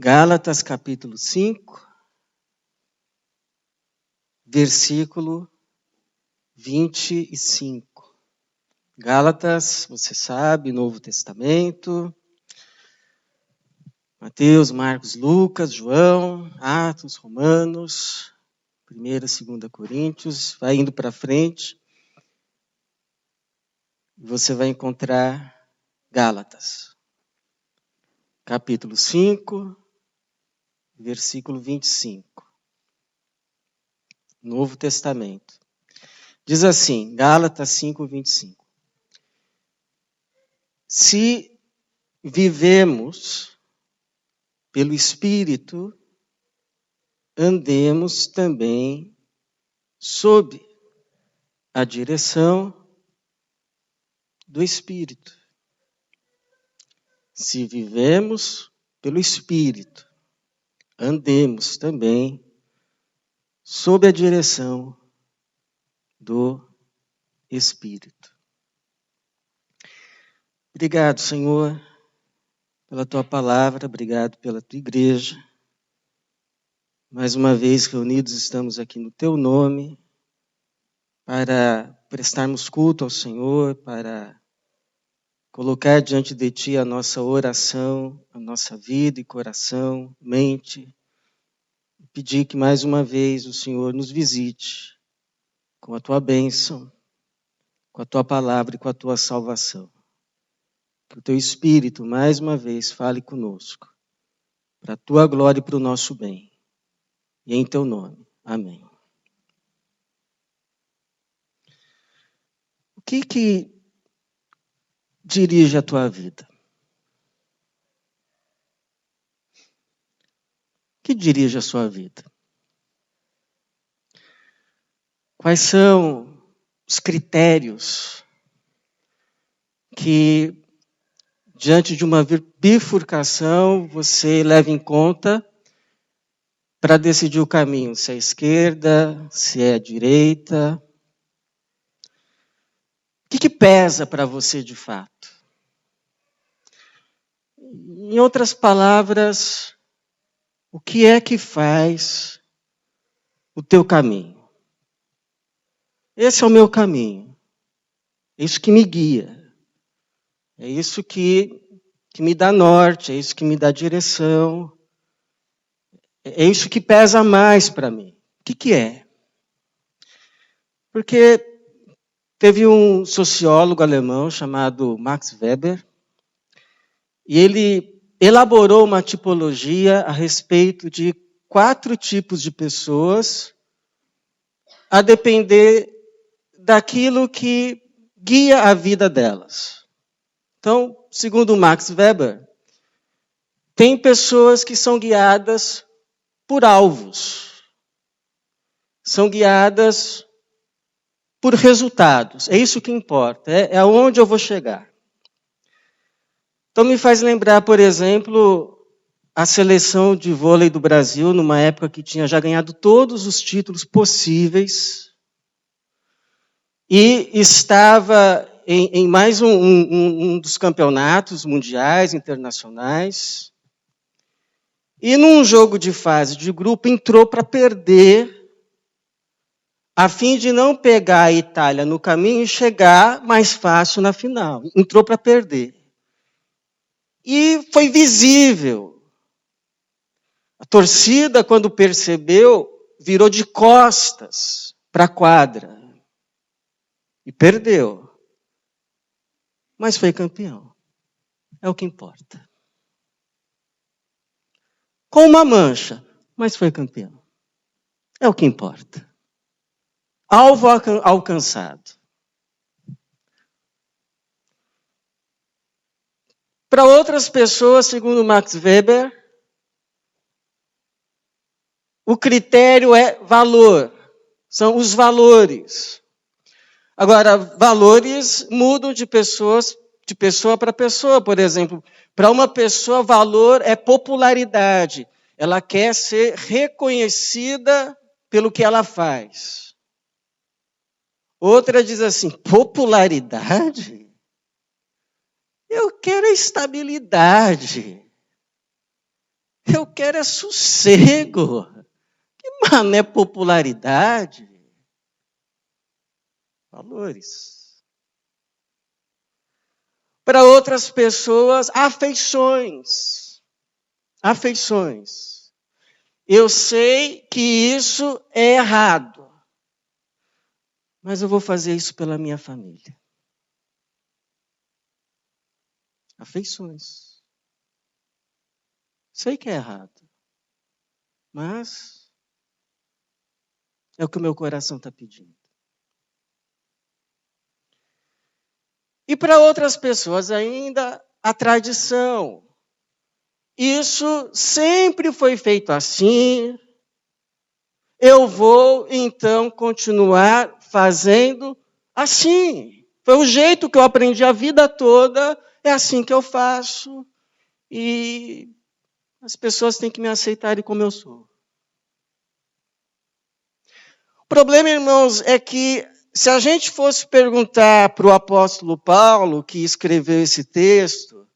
Gálatas capítulo 5, versículo 25. Gálatas, você sabe, Novo Testamento, Mateus, Marcos, Lucas, João, Atos, Romanos, 1ª e 2ª Coríntios, vai indo para frente, você vai encontrar Gálatas, capítulo 5, versículo 25. Novo Testamento. Diz assim, Gálatas 5, 25. Se vivemos pelo Espírito, andemos também sob a direção do Espírito. Se vivemos pelo Espírito, andemos também sob a direção do Espírito. Obrigado, Senhor, pela Tua palavra, obrigado pela Tua igreja. Mais uma vez reunidos estamos aqui no Teu nome, para prestarmos culto ao Senhor, para colocar diante de Ti a nossa oração, a nossa vida e coração, mente. Pedir que mais uma vez o Senhor nos visite com a Tua bênção, com a Tua palavra e com a Tua salvação. Que o Teu Espírito mais uma vez fale conosco, para a Tua glória e para o nosso bem. E em Teu nome. Amém. O que dirige a tua vida? O que dirige a sua vida? Quais são os critérios que, diante de uma bifurcação, você leva em conta para decidir o caminho? Se é a esquerda, se é a direita? O que pesa para você de fato? Em outras palavras, o que é que faz o teu caminho? Esse é o meu caminho. É isso que me guia. É isso que me dá norte, é isso que me dá direção. É isso que pesa mais para mim. O que é? Porque teve um sociólogo alemão chamado Max Weber, e ele elaborou uma tipologia a respeito de 4 tipos de pessoas, a depender daquilo que guia a vida delas. Então, segundo Max Weber, tem pessoas que são guiadas por alvos, são guiadas por resultados. É isso que importa, é aonde eu vou chegar. Então me faz lembrar, por exemplo, a seleção de vôlei do Brasil, numa época que tinha já ganhado todos os títulos possíveis, e estava em mais um dos campeonatos mundiais, internacionais, e num jogo de fase de grupo entrou para perder, a fim de não pegar a Itália no caminho e chegar mais fácil na final. Entrou para perder. E foi visível. A torcida, quando percebeu, virou de costas para a quadra. E perdeu. Mas foi campeão. É o que importa. Com uma mancha, mas foi campeão. É o que importa. Alvo alcançado. Para outras pessoas, segundo Max Weber, o critério é valor. São os valores. Agora, valores mudam de pessoa para pessoa. Por exemplo, para uma pessoa, valor é popularidade. Ela quer ser reconhecida pelo que ela faz. Outra diz assim, popularidade? Eu quero a estabilidade. Eu quero é sossego. Que mané popularidade. Valores. Para outras pessoas, afeições. Afeições. Eu sei que isso é errado, mas eu vou fazer isso pela minha família. Afeições. Sei que é errado, mas é o que o meu coração está pedindo. E para outras pessoas ainda, a tradição. Isso sempre foi feito assim. Eu vou, então, continuar fazendo assim. Foi o jeito que eu aprendi a vida toda, é assim que eu faço. E as pessoas têm que me aceitarem como eu sou. O problema, irmãos, é que se a gente fosse perguntar para o apóstolo Paulo, que escreveu esse texto,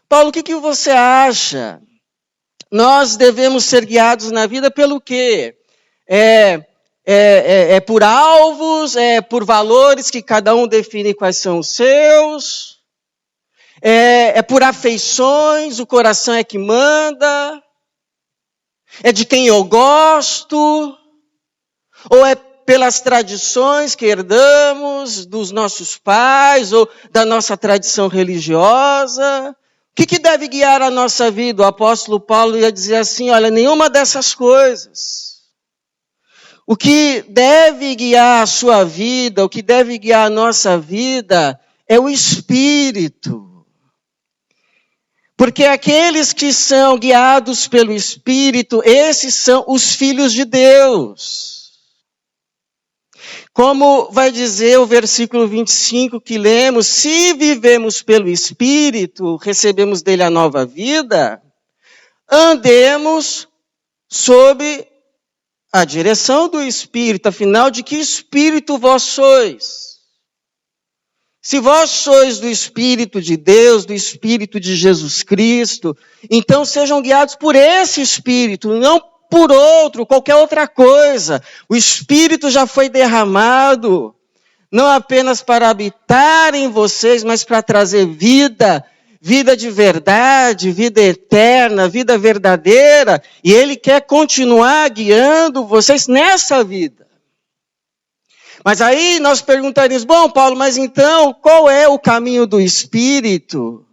Paulo, o que você acha? Nós devemos ser guiados na vida pelo quê? É por alvos, é por valores que cada um define quais são os seus, é por afeições, o coração é que manda, é de quem eu gosto, ou é pelas tradições que herdamos dos nossos pais, ou da nossa tradição religiosa. O que deve guiar a nossa vida? O apóstolo Paulo ia dizer assim, olha, nenhuma dessas coisas. O que deve guiar a sua vida, o que deve guiar a nossa vida é o Espírito. Porque aqueles que são guiados pelo Espírito, esses são os filhos de Deus. Como vai dizer o versículo 25 que lemos, se vivemos pelo Espírito, recebemos dele a nova vida, andemos sob a direção do Espírito. Afinal, de que Espírito vós sois? Se vós sois do Espírito de Deus, do Espírito de Jesus Cristo, então sejam guiados por esse Espírito, não por outro, qualquer outra coisa. O Espírito já foi derramado, não apenas para habitar em vocês, mas para trazer vida, vida de verdade, vida eterna, vida verdadeira, e Ele quer continuar guiando vocês nessa vida. Mas aí nós perguntaríamos, bom, Paulo, mas então qual é o caminho do Espírito?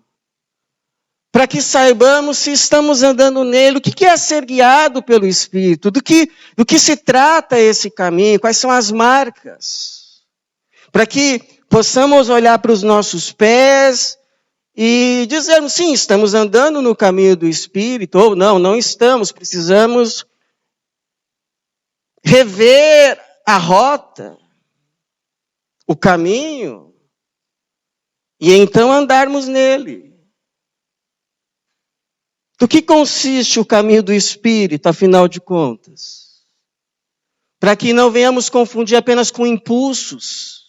Para que saibamos se estamos andando nele, o que é ser guiado pelo Espírito? Do que se trata esse caminho? Quais são as marcas? Para que possamos olhar para os nossos pés e dizermos, sim, estamos andando no caminho do Espírito, ou não estamos, precisamos rever a rota, o caminho, e então andarmos nele. Do que consiste o caminho do Espírito, afinal de contas? Para que não venhamos confundir apenas com impulsos,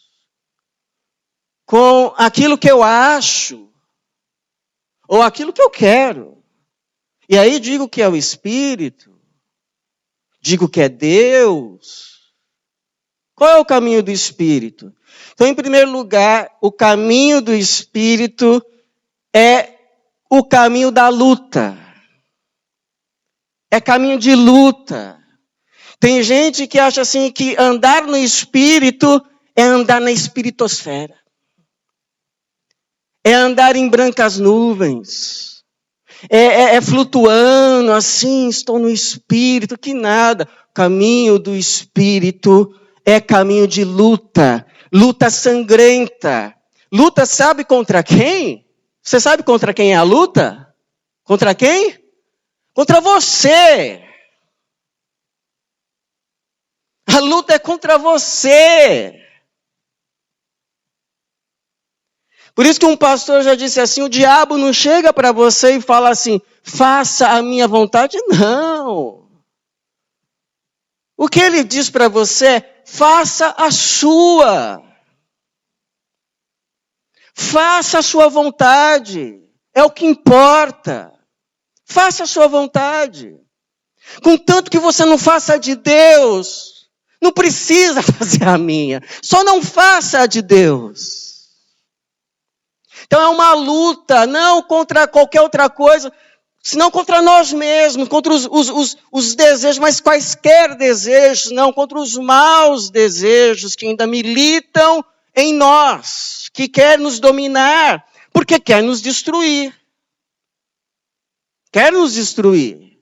com aquilo que eu acho, ou aquilo que eu quero. E aí digo que é o Espírito, digo que é Deus. Qual é o caminho do Espírito? Então, em primeiro lugar, o caminho do Espírito é o caminho da luta. É caminho de luta. Tem gente que acha assim que andar no Espírito é andar na espiritosfera. É andar em brancas nuvens. É flutuando assim, estou no Espírito, que nada. O caminho do Espírito é caminho de luta. Luta sangrenta. Luta sabe contra quem? Você sabe contra quem é a luta? Contra quem? Contra você. A luta é contra você. Por isso que um pastor já disse assim, o diabo não chega para você e fala assim, faça a minha vontade. Não. O que ele diz para você é, faça a sua. Faça a sua vontade. É o que importa. Faça a sua vontade. Contanto que você não faça a de Deus, não precisa fazer a minha. Só não faça a de Deus. Então é uma luta, não contra qualquer outra coisa, senão contra nós mesmos, contra os desejos, mas quaisquer desejos, não, contra os maus desejos que ainda militam em nós, que quer nos dominar, porque quer nos destruir. Quer nos destruir.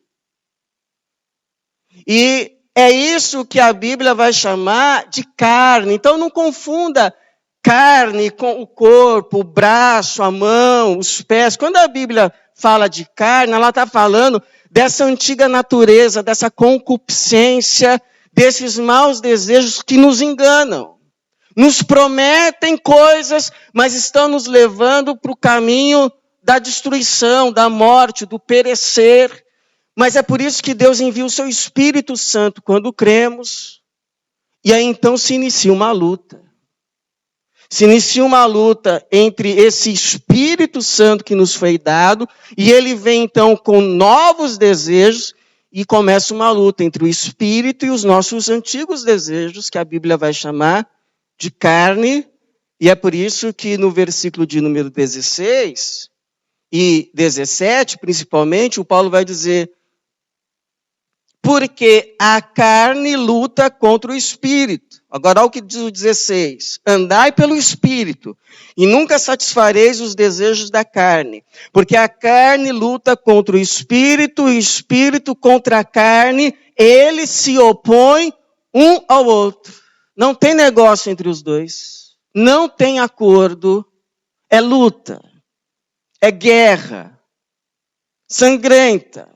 E é isso que a Bíblia vai chamar de carne. Então não confunda carne com o corpo, o braço, a mão, os pés. Quando a Bíblia fala de carne, ela está falando dessa antiga natureza, dessa concupiscência, desses maus desejos que nos enganam. Nos prometem coisas, mas estão nos levando para o caminho da destruição, da morte, do perecer. Mas é por isso que Deus envia o seu Espírito Santo quando cremos. E aí então se inicia uma luta. Se inicia uma luta entre esse Espírito Santo que nos foi dado, e ele vem então com novos desejos, e começa uma luta entre o Espírito e os nossos antigos desejos, que a Bíblia vai chamar de carne. E é por isso que no versículo de número 16 e 17, principalmente, o Paulo vai dizer: porque a carne luta contra o Espírito. Agora, olha o que diz o 16. Andai pelo Espírito, e nunca satisfareis os desejos da carne. Porque a carne luta contra o Espírito contra a carne, eles se opõem um ao outro. Não tem negócio entre os dois. Não tem acordo. É luta. É guerra. Sangrenta.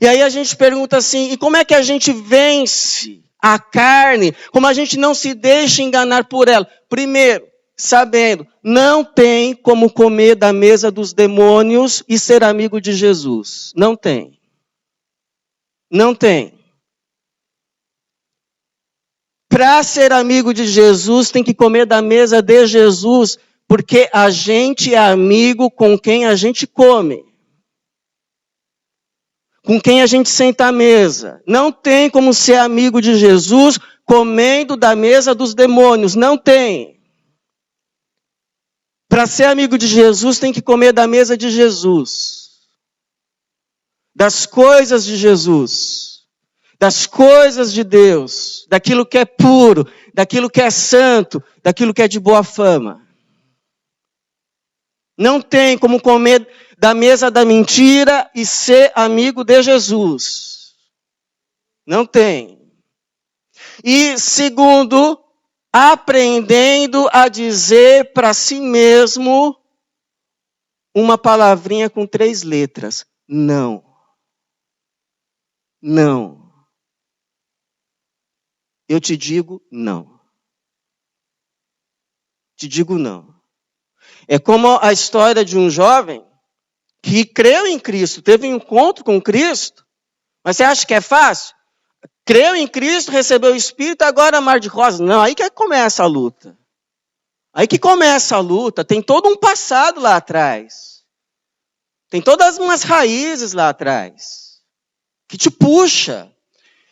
E aí a gente pergunta assim, e como é que a gente vence a carne? Como a gente não se deixa enganar por ela? Primeiro, sabendo, não tem como comer da mesa dos demônios e ser amigo de Jesus. Não tem. Não tem. Para ser amigo de Jesus, tem que comer da mesa de Jesus, porque a gente é amigo com quem a gente come. Com quem a gente senta à mesa. Não tem como ser amigo de Jesus comendo da mesa dos demônios. Não tem. Para ser amigo de Jesus, tem que comer da mesa de Jesus. Das coisas de Jesus. Das coisas de Deus. Daquilo que é puro. Daquilo que é santo. Daquilo que é de boa fama. Não tem como comer da mesa da mentira e ser amigo de Jesus. Não tem. E segundo, aprendendo a dizer para si mesmo uma palavrinha com 3 letras. Não. Não. Eu te digo não. Te digo não. É como a história de um jovem que creu em Cristo, teve um encontro com Cristo, mas você acha que é fácil? Creu em Cristo, recebeu o Espírito, agora mar de rosa. Não, aí que começa a luta. Aí que começa a luta, tem todo um passado lá atrás. Tem todas umas raízes lá atrás, que te puxa.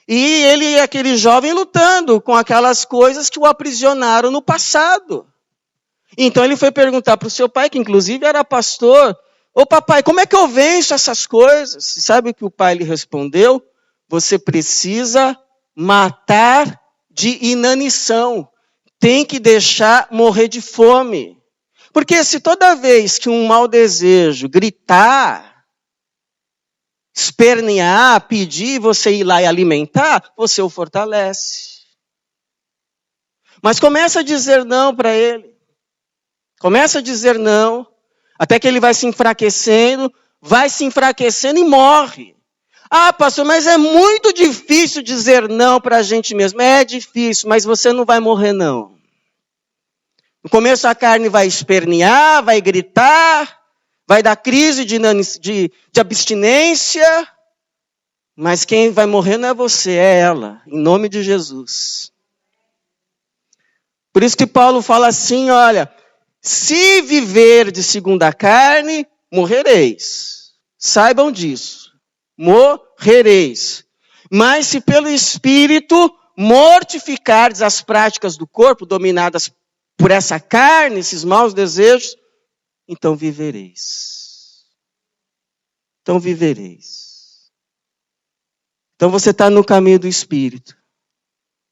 E ele é aquele jovem lutando com aquelas coisas que o aprisionaram no passado. Então ele foi perguntar para o seu pai, que inclusive era pastor: ô papai, como é que eu venço essas coisas? E sabe o que o pai lhe respondeu? Você precisa matar de inanição. Tem que deixar morrer de fome. Porque se toda vez que um mau desejo gritar, espernear, pedir, você ir lá e alimentar, você o fortalece. Mas começa a dizer não para ele. Começa a dizer não, até que ele vai se enfraquecendo e morre. Ah, pastor, mas é muito difícil dizer não para a gente mesmo. É difícil, mas você não vai morrer não. No começo a carne vai espernear, vai gritar, vai dar crise de abstinência, mas quem vai morrer não é você, é ela, em nome de Jesus. Por isso que Paulo fala assim, olha: se viver de segundo a carne, morrereis. saibam disso, morrereis. Mas se pelo Espírito mortificardes as práticas do corpo, dominadas por essa carne, esses maus desejos, então vivereis. Então vivereis. Então você está no caminho do Espírito.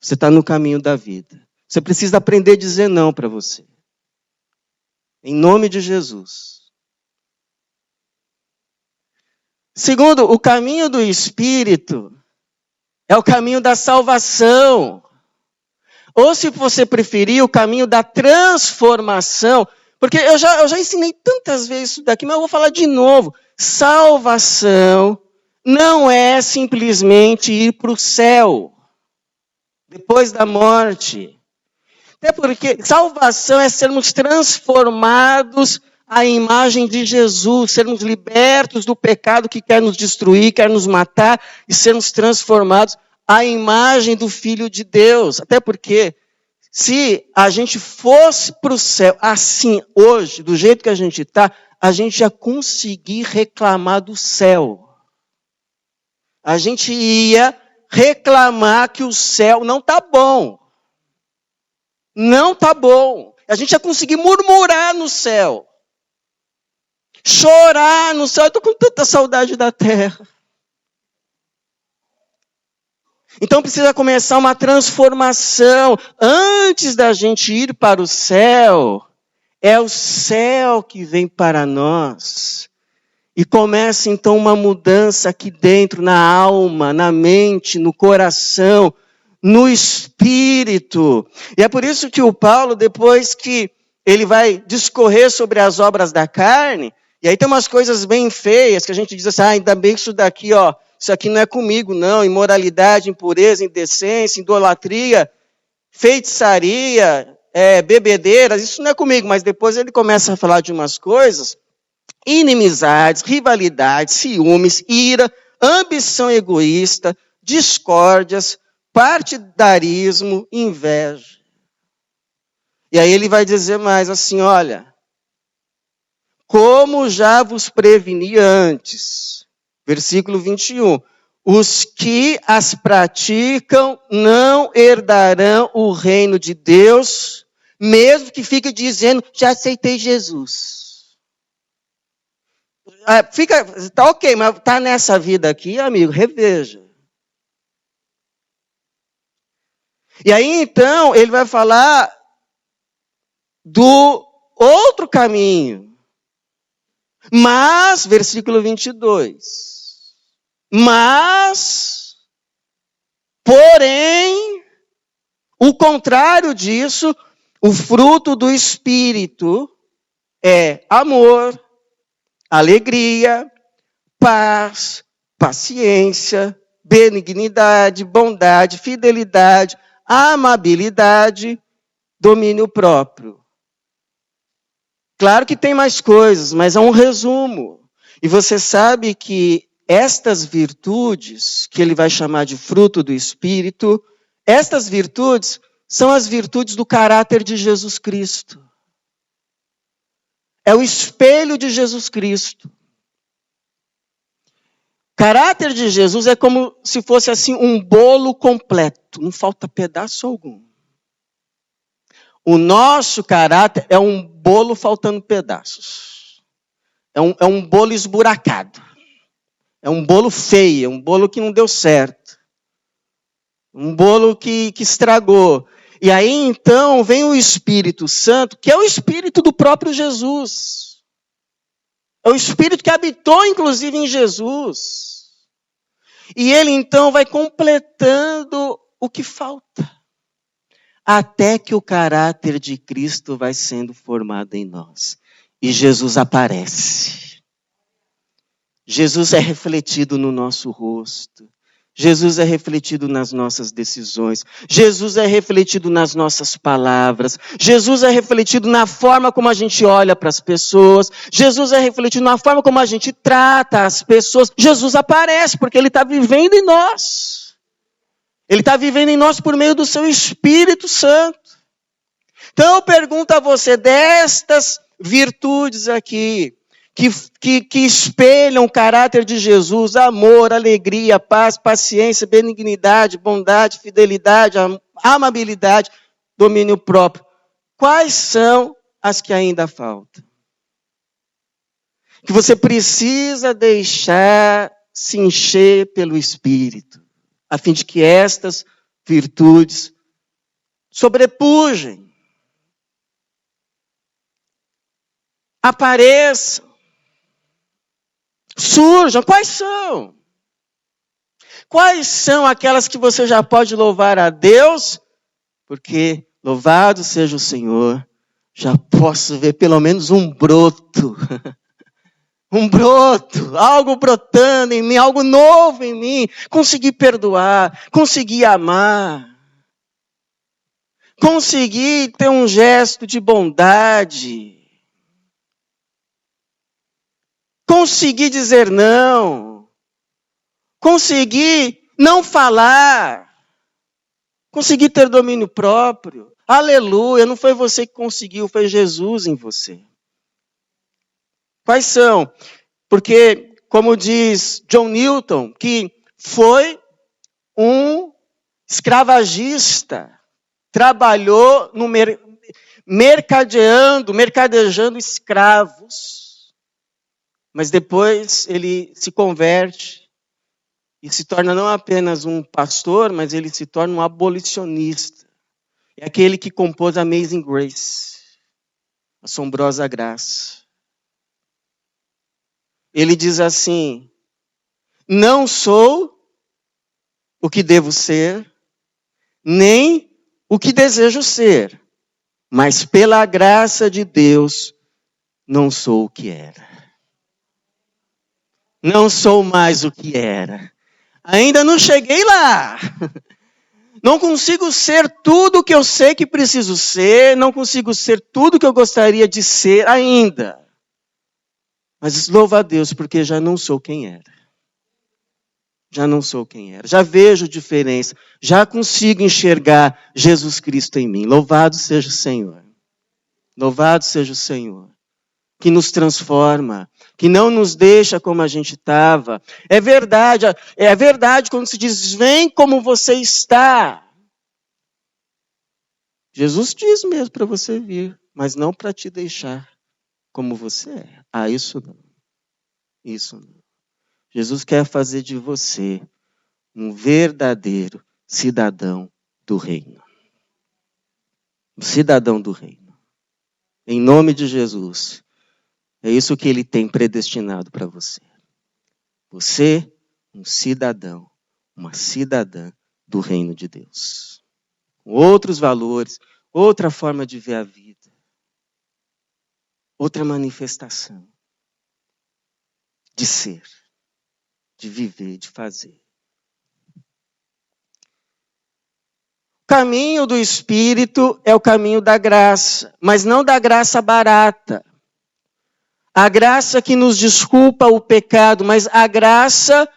Você está no caminho da vida. Você precisa aprender a dizer não para você. Em nome de Jesus. Segundo, o caminho do Espírito é o caminho da salvação. Ou, se você preferir, o caminho da transformação. Porque eu já ensinei tantas vezes isso daqui, mas eu vou falar de novo. Salvação não é simplesmente ir para o céu depois da morte. Até porque salvação é sermos transformados à imagem de Jesus, sermos libertos do pecado que quer nos destruir, quer nos matar, e sermos transformados à imagem do Filho de Deus. Até porque, se a gente fosse para o céu assim, hoje, do jeito que a gente está, a gente ia conseguir reclamar do céu. A gente ia reclamar que o céu não está bom. Não está bom. A gente ia conseguir murmurar no céu. Chorar no céu. Eu estou com tanta saudade da terra. Então precisa começar uma transformação. Antes da gente ir para o céu, é o céu que vem para nós. E começa então uma mudança aqui dentro, na alma, na mente, no coração, no espírito. E é por isso que o Paulo, depois que ele vai discorrer sobre as obras da carne, e aí tem umas coisas bem feias que a gente diz assim, ainda bem que isso daqui, ó, isso aqui não é comigo, não. Imoralidade, impureza, indecência, idolatria, feitiçaria, bebedeiras, isso não é comigo. Mas depois ele começa a falar de umas coisas, inimizades, rivalidades, ciúmes, ira, ambição egoísta, discórdias, partidarismo, inveja. E aí ele vai dizer mais assim, olha, como já vos preveni antes, versículo 21, os que as praticam não herdarão o reino de Deus, mesmo que fique dizendo, já aceitei Jesus. Tá ok, mas tá nessa vida aqui, amigo, reveja. E aí, então, ele vai falar do outro caminho. Mas, versículo 22. Mas, porém, o contrário disso, o fruto do Espírito é amor, alegria, paz, paciência, benignidade, bondade, fidelidade, amabilidade, domínio próprio. Claro que tem mais coisas, mas é um resumo. E você sabe que estas virtudes, que ele vai chamar de fruto do Espírito, estas virtudes são as virtudes do caráter de Jesus Cristo. É o espelho de Jesus Cristo. O caráter de Jesus é como se fosse assim um bolo completo, não falta pedaço algum. O nosso caráter é um bolo faltando pedaços. É um bolo esburacado. É um bolo feio, é um bolo que não deu certo. Um bolo que estragou. E aí então vem o Espírito Santo, que é o Espírito do próprio Jesus. É o Espírito que habitou inclusive em Jesus. E ele então vai completando o que falta. Até que o caráter de Cristo vai sendo formado em nós. E Jesus aparece. Jesus é refletido no nosso rosto. Jesus é refletido nas nossas decisões. Jesus é refletido nas nossas palavras. Jesus é refletido na forma como a gente olha para as pessoas. Jesus é refletido na forma como a gente trata as pessoas. Jesus aparece porque Ele está vivendo em nós. Ele está vivendo em nós por meio do seu Espírito Santo. Então eu pergunto a você, destas virtudes aqui, que espelham o caráter de Jesus, amor, alegria, paz, paciência, benignidade, bondade, fidelidade, amabilidade, domínio próprio. Quais são as que ainda faltam? Que você precisa deixar se encher pelo Espírito, a fim de que estas virtudes sobrepujem, apareçam, surjam. Quais são? Quais são aquelas que você já pode louvar a Deus? Porque, louvado seja o Senhor, já posso ver pelo menos um broto. Um broto, algo brotando em mim, algo novo em mim. Consegui perdoar, consegui amar. Consegui ter um gesto de bondade. Consegui dizer não. Consegui não falar. Consegui ter domínio próprio. Aleluia, não foi você que conseguiu, foi Jesus em você. Quais são? Porque, como diz John Newton, que foi um escravagista, trabalhou no mercadejando escravos, mas depois ele se converte e se torna não apenas um pastor, mas ele se torna um abolicionista. É aquele que compôs Amazing Grace, Assombrosa Graça. Ele diz assim: não sou o que devo ser, nem o que desejo ser, mas pela graça de Deus, não sou o que era. Não sou mais o que era. Ainda não cheguei lá. Não consigo ser tudo o que eu sei que preciso ser, não consigo ser tudo o que eu gostaria de ser ainda. Mas louvo a Deus, porque já não sou quem era. Já não sou quem era. Já vejo diferença. Já consigo enxergar Jesus Cristo em mim. Louvado seja o Senhor. Louvado seja o Senhor. Que nos transforma. Que não nos deixa como a gente estava. É verdade quando se diz, vem como você está. Jesus diz mesmo para você vir, mas não para te deixar como você é. Ah, isso não. Isso não. Jesus quer fazer de você um verdadeiro cidadão do reino. Um cidadão do reino. Em nome de Jesus. É isso que ele tem predestinado para você. Você, um cidadão, uma cidadã do reino de Deus. Com outros valores, outra forma de ver a vida. Outra manifestação de ser, de viver, de fazer. O caminho do Espírito é o caminho da graça, mas não da graça barata. A graça que nos desculpa o pecado, mas a graça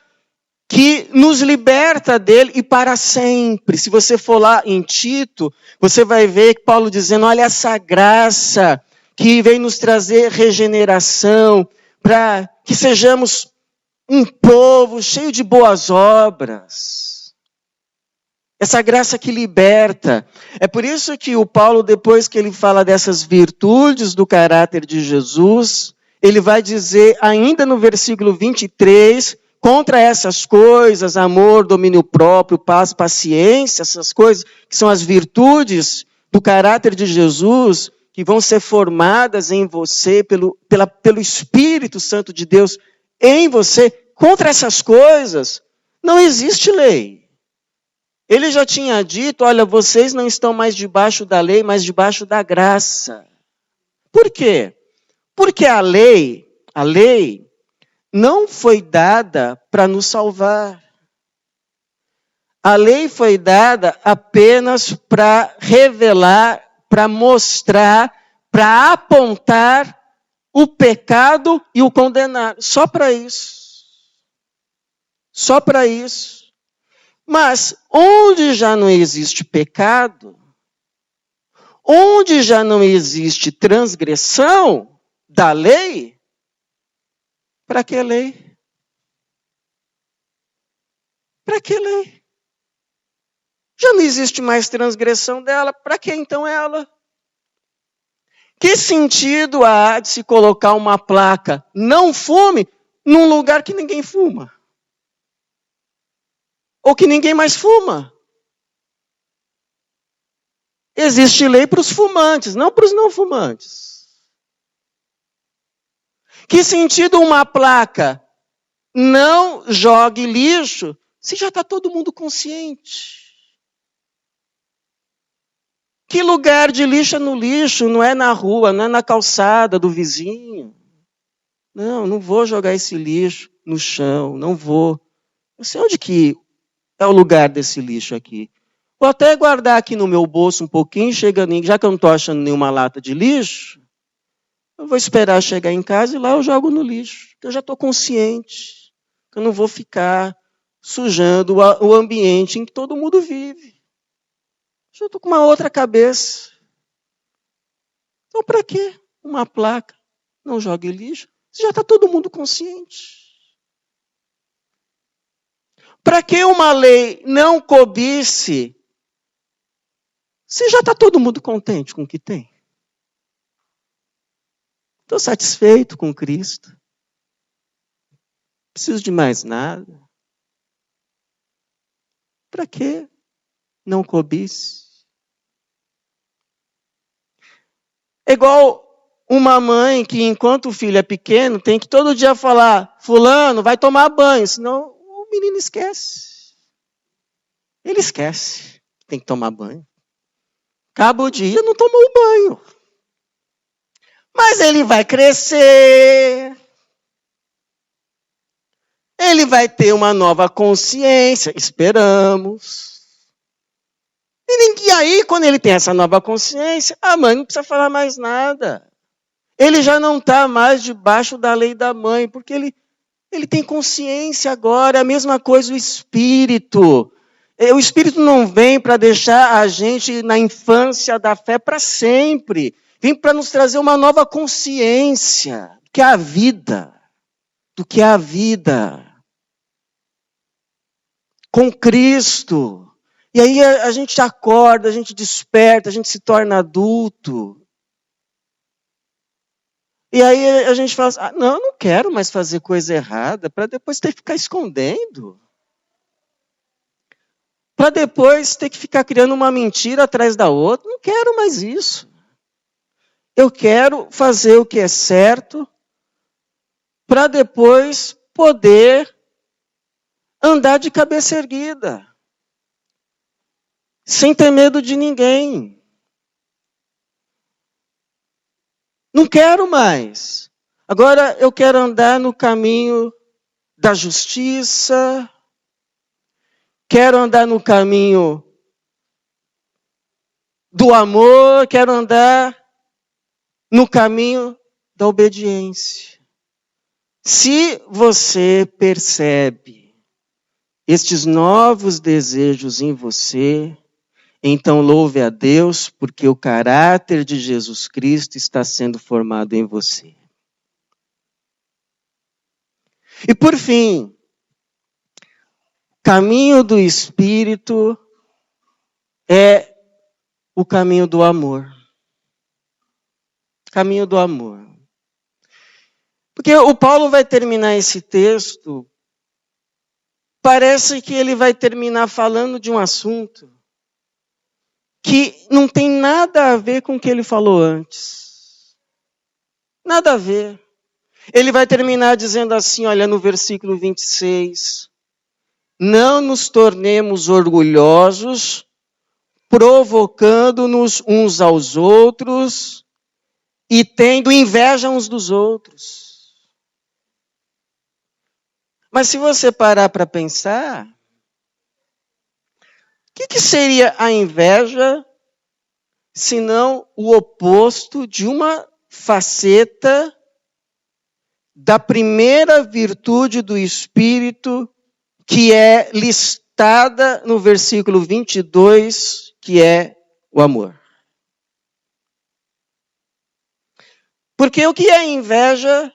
que nos liberta dele e para sempre. Se você for lá em Tito, você vai ver Paulo dizendo, olha essa graça que vem nos trazer regeneração, para que sejamos um povo cheio de boas obras. Essa graça que liberta. É por isso que o Paulo, depois que ele fala dessas virtudes do caráter de Jesus, ele vai dizer ainda no versículo 23, contra essas coisas, amor, domínio próprio, paz, paciência, essas coisas que são as virtudes do caráter de Jesus, que vão ser formadas em você pelo Espírito Santo de Deus em você, contra essas coisas, não existe lei. Ele já tinha dito, olha, vocês não estão mais debaixo da lei, mas debaixo da graça. Por quê? Porque a lei não foi dada para nos salvar. A lei foi dada apenas para revelar, para mostrar, para apontar o pecado e o condenar. Só para isso. Só para isso. Mas onde já não existe pecado, onde já não existe transgressão da lei, Para que lei? Para que lei? Já não existe mais transgressão dela, para que então ela? Que sentido há de se colocar uma placa não fume num lugar que ninguém fuma? Ou que ninguém mais fuma? Existe lei para os fumantes, não para os não fumantes. Que sentido uma placa não jogue lixo se já está todo mundo consciente? Que lugar de lixo é no lixo? Não é na rua, não é na calçada do vizinho. Não vou jogar esse lixo no chão, não vou. Eu sei onde que é o lugar desse lixo aqui. Vou até guardar aqui no meu bolso um pouquinho, já que eu não estou achando nenhuma lata de lixo, eu vou esperar chegar em casa e lá eu jogo no lixo. Eu já estou consciente que eu não vou ficar sujando o ambiente em que todo mundo vive. Já estou com uma outra cabeça. Então, para que uma placa não jogue lixo? Se já está todo mundo consciente. Para que uma lei não cobice? Se já está todo mundo contente com o que tem. Estou satisfeito com Cristo. Não preciso de mais nada. Para que não cobice? É igual uma mãe que, enquanto o filho é pequeno, tem que todo dia falar: fulano, vai tomar banho, senão o menino esquece. Ele esquece que tem que tomar banho. Acaba o dia, não tomou o banho. Mas ele vai crescer. Ele vai ter uma nova consciência, esperamos. E aí, quando ele tem essa nova consciência, a mãe não precisa falar mais nada. Ele já não está mais debaixo da lei da mãe, porque ele tem consciência agora. É a mesma coisa o Espírito. O Espírito não vem para deixar a gente na infância da fé para sempre. Vem para nos trazer uma nova consciência, que é a vida. Do que é a vida. Com Cristo. E aí a gente acorda, a gente desperta, a gente se torna adulto. E aí a gente fala assim, não, eu não quero mais fazer coisa errada, para depois ter que ficar escondendo. Para depois ter que ficar criando uma mentira atrás da outra. Não quero mais isso. Eu quero fazer o que é certo, para depois poder andar de cabeça erguida. Sem ter medo de ninguém. Não quero mais. Agora eu quero andar no caminho da justiça. Quero andar no caminho do amor. Quero andar no caminho da obediência. Se você percebe estes novos desejos em você, então louve a Deus, porque o caráter de Jesus Cristo está sendo formado em você. E por fim, caminho do Espírito é o caminho do amor. Caminho do amor. Porque o Paulo vai terminar esse texto, parece que ele vai terminar falando de um assunto que não tem nada a ver com o que ele falou antes. Nada a ver. Ele vai terminar dizendo assim, olha, no versículo 26, não nos tornemos orgulhosos, provocando-nos uns aos outros e tendo inveja uns dos outros. Mas se você parar para pensar, o que seria a inveja, senão o oposto de uma faceta da primeira virtude do Espírito, que é listada no versículo 22, que é o amor. Porque o que é inveja,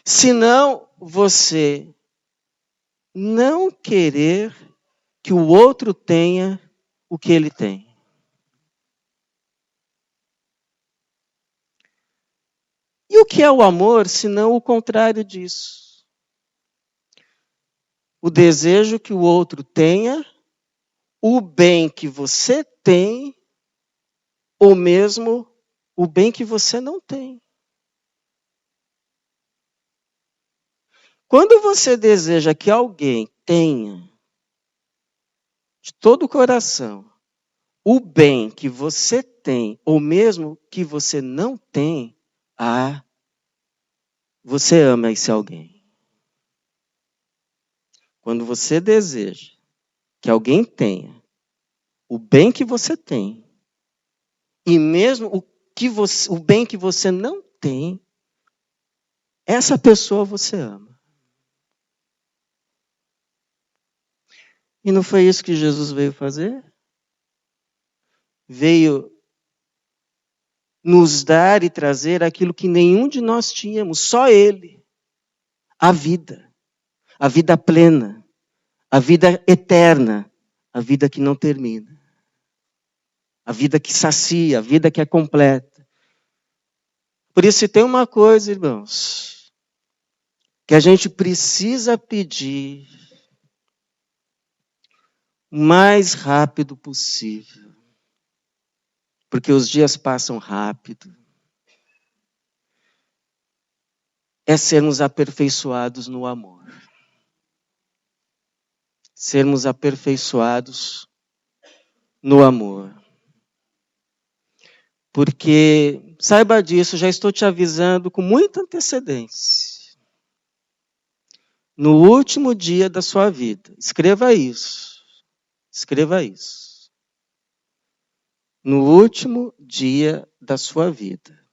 senão você não querer que o outro tenha o que ele tem. E o que é o amor, senão o contrário disso? O desejo que o outro tenha o bem que você tem, ou mesmo o bem que você não tem. Quando você deseja que alguém tenha, de todo o coração, o bem que você tem, ou mesmo que você não tem, você ama esse alguém. Quando você deseja que alguém tenha o bem que você tem, e mesmo o bem que você não tem, essa pessoa você ama. E não foi isso que Jesus veio fazer? Veio nos dar e trazer aquilo que nenhum de nós tínhamos, só Ele. A vida plena, a vida eterna, a vida que não termina, a vida que sacia, a vida que é completa. Por isso, se tem uma coisa, irmãos, que a gente precisa pedir o mais rápido possível, porque os dias passam rápido, é sermos aperfeiçoados no amor. Sermos aperfeiçoados no amor. Porque, saiba disso, já estou te avisando com muita antecedência. No último dia da sua vida, escreva isso. Escreva isso. No último dia da sua vida.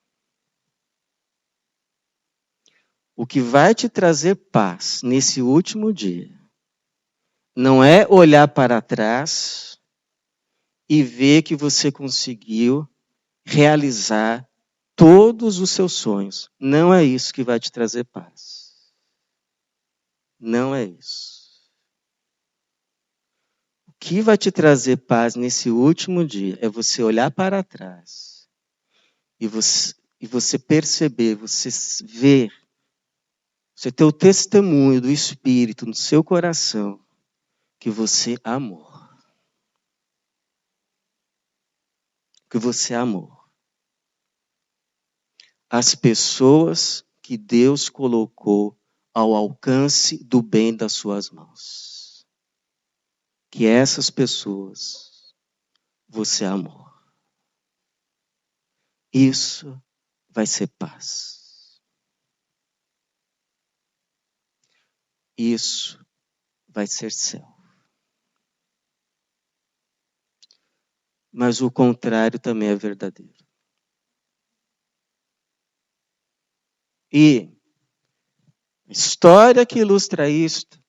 O que vai te trazer paz nesse último dia não é olhar para trás e ver que você conseguiu realizar todos os seus sonhos. Não é isso que vai te trazer paz. Não é isso. O que vai te trazer paz nesse último dia é você olhar para trás e você perceber, você ver, você ter o testemunho do Espírito no seu coração que você amou. Que você amou. As pessoas que Deus colocou ao alcance do bem das suas mãos. Que essas pessoas você amou. Isso vai ser paz. Isso vai ser céu. Mas o contrário também é verdadeiro. E a história que ilustra isto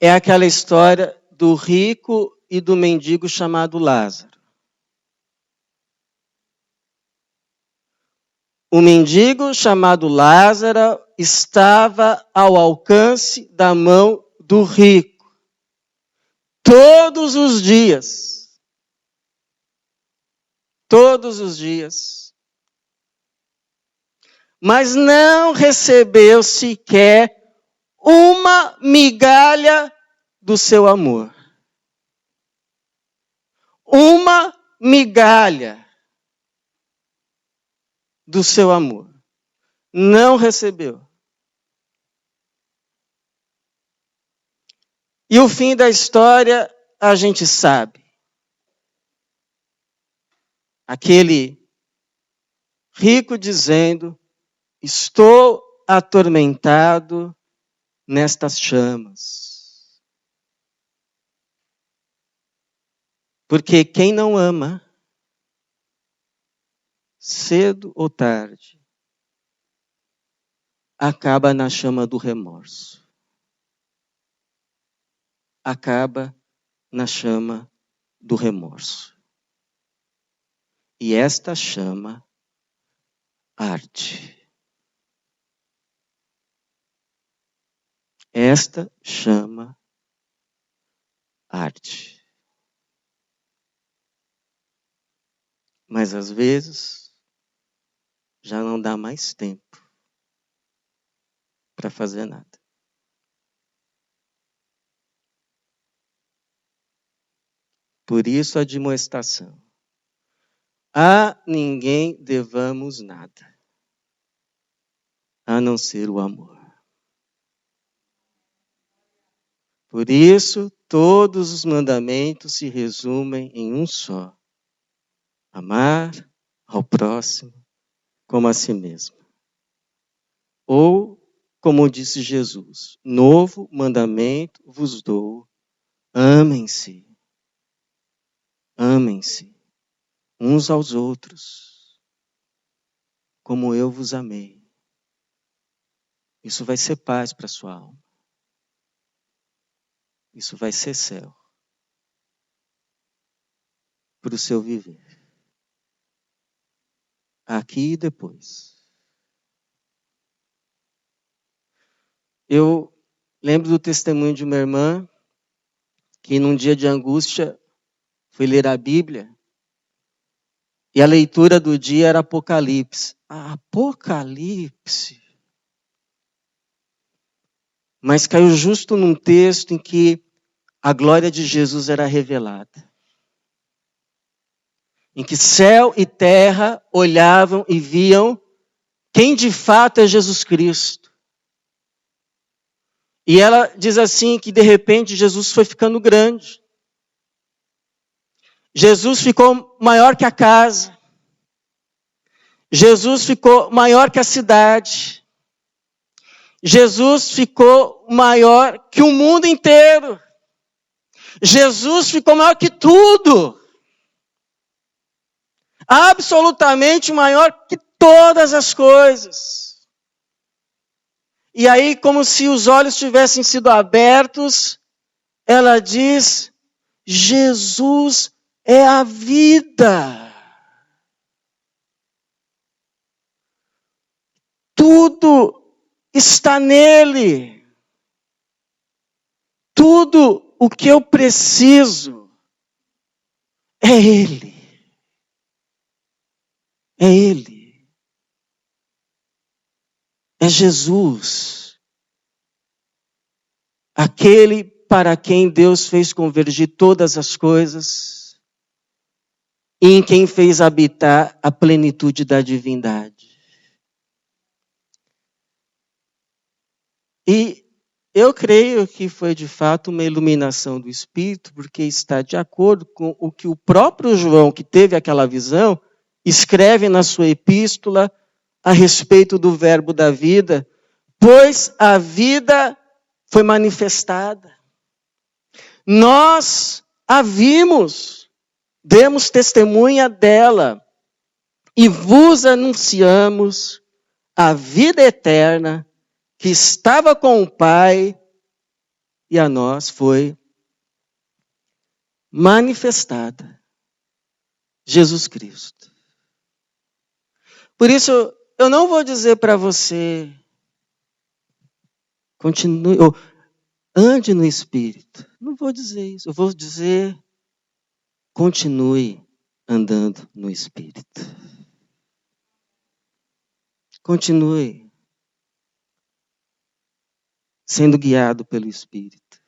é aquela história do rico e do mendigo chamado Lázaro. O mendigo chamado Lázaro estava ao alcance da mão do rico. Todos os dias. Todos os dias. Mas não recebeu sequer uma migalha do seu amor. Uma migalha do seu amor. Não recebeu. E o fim da história a gente sabe. Aquele rico dizendo: estou atormentado nestas chamas. Porque quem não ama, cedo ou tarde, acaba na chama do remorso. Acaba na chama do remorso. E esta chama arde. Esta chama arde. Mas às vezes já não dá mais tempo para fazer nada. Por isso a admoestação. A ninguém devamos nada, a não ser o amor. Por isso, todos os mandamentos se resumem em um só: amar ao próximo como a si mesmo. Ou, como disse Jesus, novo mandamento vos dou: amem-se. Amem-se uns aos outros, como eu vos amei. Isso vai ser paz para a sua alma. Isso vai ser céu para o seu viver. Aqui e depois. Eu lembro do testemunho de uma irmã que num dia de angústia foi ler a Bíblia e a leitura do dia era Apocalipse. Apocalipse! Mas caiu justo num texto em que a glória de Jesus era revelada. Em que céu e terra olhavam e viam quem de fato é Jesus Cristo. E ela diz assim que de repente Jesus foi ficando grande. Jesus ficou maior que a casa. Jesus ficou maior que a cidade. Jesus ficou maior que o mundo inteiro. Jesus ficou maior que tudo. Absolutamente maior que todas as coisas. E aí, como se os olhos tivessem sido abertos, ela diz: Jesus é a vida. Tudo está nele. Tudo o que eu preciso é ele. É ele. É Jesus. Aquele para quem Deus fez convergir todas as coisas e em quem fez habitar a plenitude da divindade. E eu creio que foi de fato uma iluminação do Espírito, porque está de acordo com o que o próprio João, que teve aquela visão, escreve na sua epístola a respeito do verbo da vida, pois a vida foi manifestada. Nós a vimos, demos testemunha dela e vos anunciamos a vida eterna que estava com o Pai e a nós foi manifestada. Jesus Cristo. Por isso, eu não vou dizer para você, continue, ou ande no Espírito. Não vou dizer isso. Eu vou dizer, continue andando no Espírito. Continue sendo guiado pelo Espírito.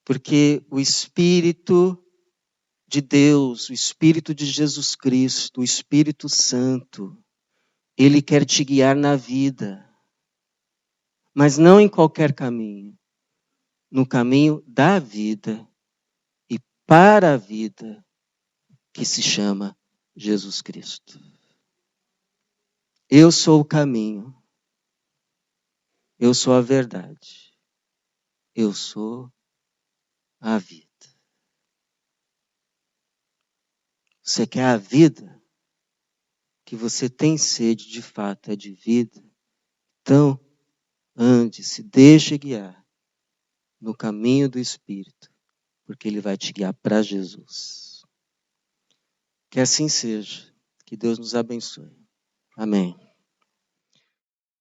Porque o Espírito de Deus, o Espírito de Jesus Cristo, o Espírito Santo, ele quer te guiar na vida. Mas não em qualquer caminho. No caminho da vida e para a vida que se chama Jesus Cristo. Eu sou o caminho. Eu sou a verdade. Eu sou a vida. Você quer a vida? Que você tem sede de fato é de vida. Então, ande, se deixe guiar no caminho do Espírito, porque ele vai te guiar para Jesus. Que assim seja. Que Deus nos abençoe. Amém.